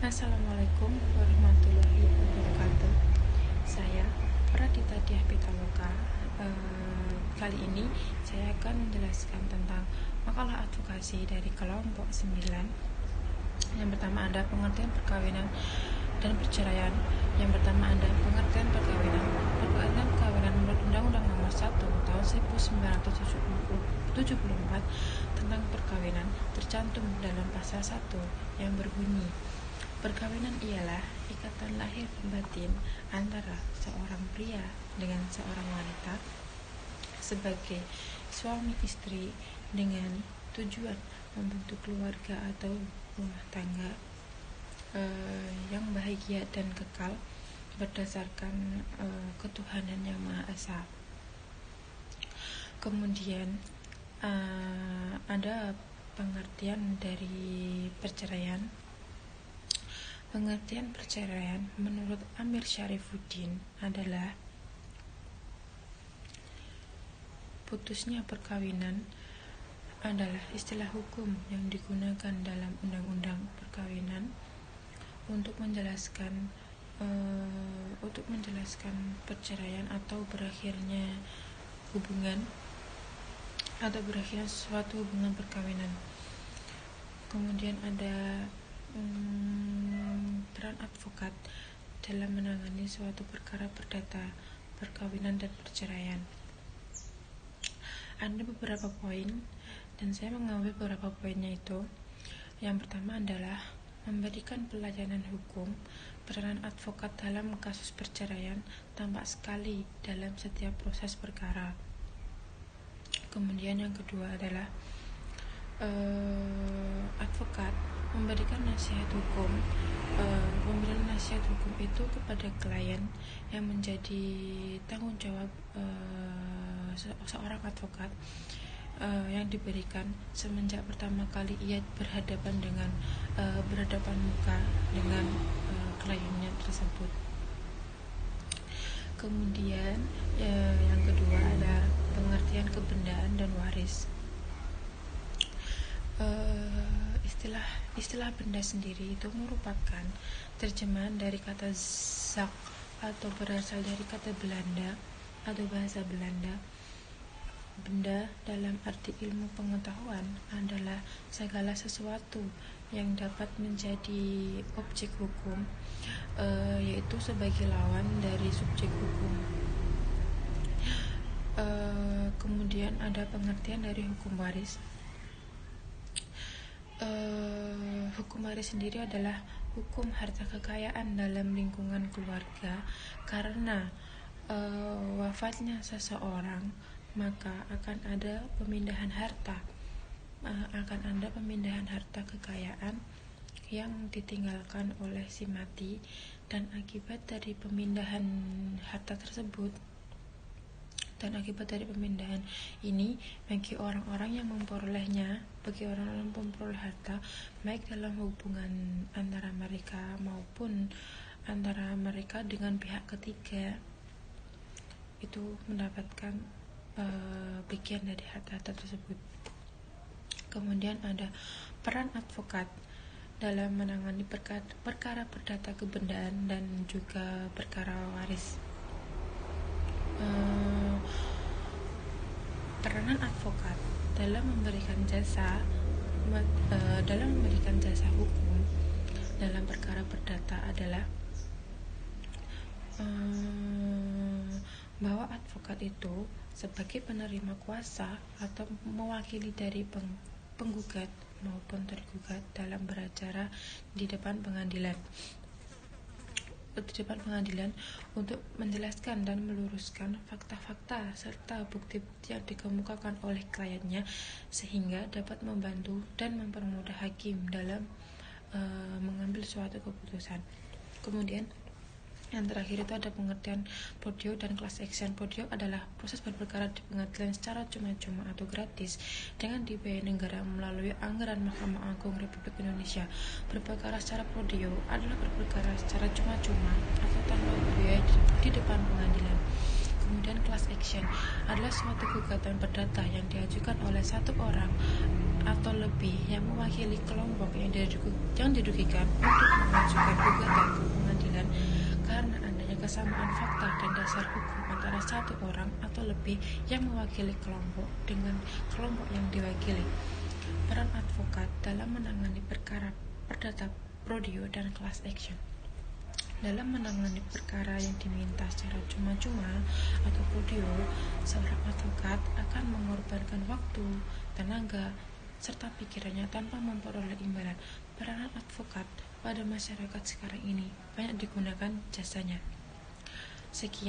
Assalamualaikum warahmatullahi wabarakatuh. Saya Pradita Diah Pitaloka. Kali ini saya akan menjelaskan tentang makalah advokasi dari kelompok 9. Yang pertama ada pengertian perkawinan dan perceraian. Yang pertama ada pengertian perkawinan. Pengertian perkawinan menurut Undang-Undang Nomor 1 Tahun 1974 tentang perkawinan tercantum dalam pasal 1 yang berbunyi, perkawinan ialah ikatan lahir batin antara seorang pria dengan seorang wanita sebagai suami istri dengan tujuan membentuk keluarga atau rumah tangga yang bahagia dan kekal berdasarkan ketuhanan yang Maha Esa. Kemudian ada pengertian dari perceraian. Pengertian perceraian menurut Amir Syarifuddin adalah putusnya perkawinan adalah istilah hukum yang digunakan dalam undang-undang perkawinan untuk menjelaskan perceraian atau berakhirnya hubungan atau berakhirnya suatu hubungan perkawinan. Kemudian ada peran advokat dalam menangani suatu perkara perdata perkawinan dan perceraian. Ada beberapa poin dan saya mengambil beberapa poinnya itu. Yang pertama adalah memberikan pelayanan hukum. Peran advokat dalam kasus perceraian tampak sekali dalam setiap proses perkara. Kemudian yang kedua adalah advokat memberikan nasihat hukum. Pemberian nasihat hukum itu kepada klien yang menjadi tanggung jawab seorang advokat yang diberikan semenjak pertama kali ia berhadapan muka dengan kliennya tersebut. Kemudian yang kedua ada pengertian kebendaan dan waris. Istilah benda sendiri itu merupakan terjemahan dari kata zak atau berasal dari kata Belanda atau bahasa Belanda. Benda dalam arti ilmu pengetahuan adalah segala sesuatu yang dapat menjadi objek hukum, yaitu sebagai lawan dari subjek hukum. Kemudian ada pengertian dari hukum waris. Hukum waris sendiri adalah hukum harta kekayaan dalam lingkungan keluarga. Karena wafatnya seseorang, maka akan ada pemindahan harta kekayaan yang ditinggalkan oleh si mati, dan akibat dari pemindahan ini bagi orang-orang yang memperoleh harta, baik dalam hubungan antara mereka maupun antara mereka dengan pihak ketiga, itu mendapatkan bagian dari harta tersebut. Kemudian ada peran advokat dalam menangani perkara perdata kebendaan dan juga perkara waris. Peranan advokat dalam memberikan jasa hukum dalam perkara perdata adalah bahwa advokat itu sebagai penerima kuasa atau mewakili dari penggugat maupun tergugat dalam beracara di depan pengadilan untuk menjelaskan dan meluruskan fakta-fakta serta bukti-bukti yang dikemukakan oleh kliennya, sehingga dapat membantu dan mempermudah hakim dalam mengambil suatu keputusan. Kemudian yang terakhir itu ada pengertian podio dan class action. Podio adalah proses berperkara di pengadilan secara cuma-cuma atau gratis dengan dibiayai negara melalui anggaran Mahkamah Agung Republik Indonesia. Berperkara secara podio adalah berperkara secara cuma-cuma atau tanpa biaya di depan pengadilan. Kemudian class action adalah suatu gugatan perdata yang diajukan oleh satu orang atau lebih yang mewakili kelompok yang dirugikan untuk mengajukan mengajukan gugatan ke pengadilan karena adanya kesamaan fakta dan dasar hukum antara satu orang atau lebih yang mewakili kelompok dengan kelompok yang diwakili. Peran advokat dalam menangani perkara perdata, prodeo, dan class action. Dalam menangani perkara yang diminta secara cuma-cuma atau prodeo, seorang advokat akan mengorbankan waktu, tenaga, serta pikirannya tanpa memperoleh imbalan. Peranan advokat pada masyarakat sekarang ini banyak digunakan jasanya. Sekian.